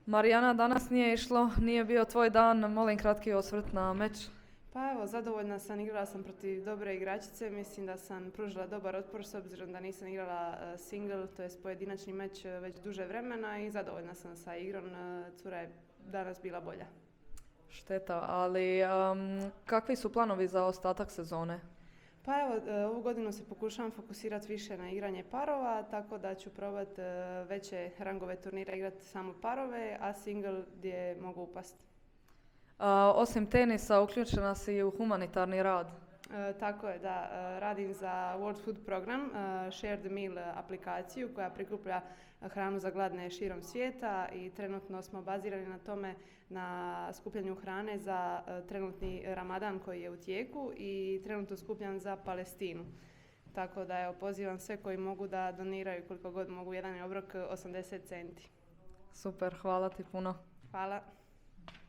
Marijana, danas nije išlo, nije bio tvoj dan, molim kratki osvrt na meč. Pa evo, zadovoljna sam, igrala sam protiv dobre igračice, mislim da sam pružila dobar otpor s obzirom da nisam igrala single, to jest pojedinačni meč već duže vremena i zadovoljna sam sa igrom, cura je danas bila bolja. Šteta, ali kakvi su planovi za ostatak sezone? Pa evo, ovu godinu se pokušavam fokusirati više na igranje parova, tako da ću probati veće rangove turnira igrati samo parove, a single gdje mogu upasti. Osim tenisa, uključena si i u humanitarni rad. Tako je, da. Radim za World Food Program, Share the Meal aplikaciju koja prikuplja hranu za gladne širom svijeta i trenutno smo bazirani na tome, na skupljanju hrane za trenutni Ramadan koji je u tijeku i trenutno skupljam za Palestinu. Tako da evo, pozivam sve koji mogu da doniraju koliko god mogu, jedan je obrok 80 centi. Super, hvala ti puno. Hvala.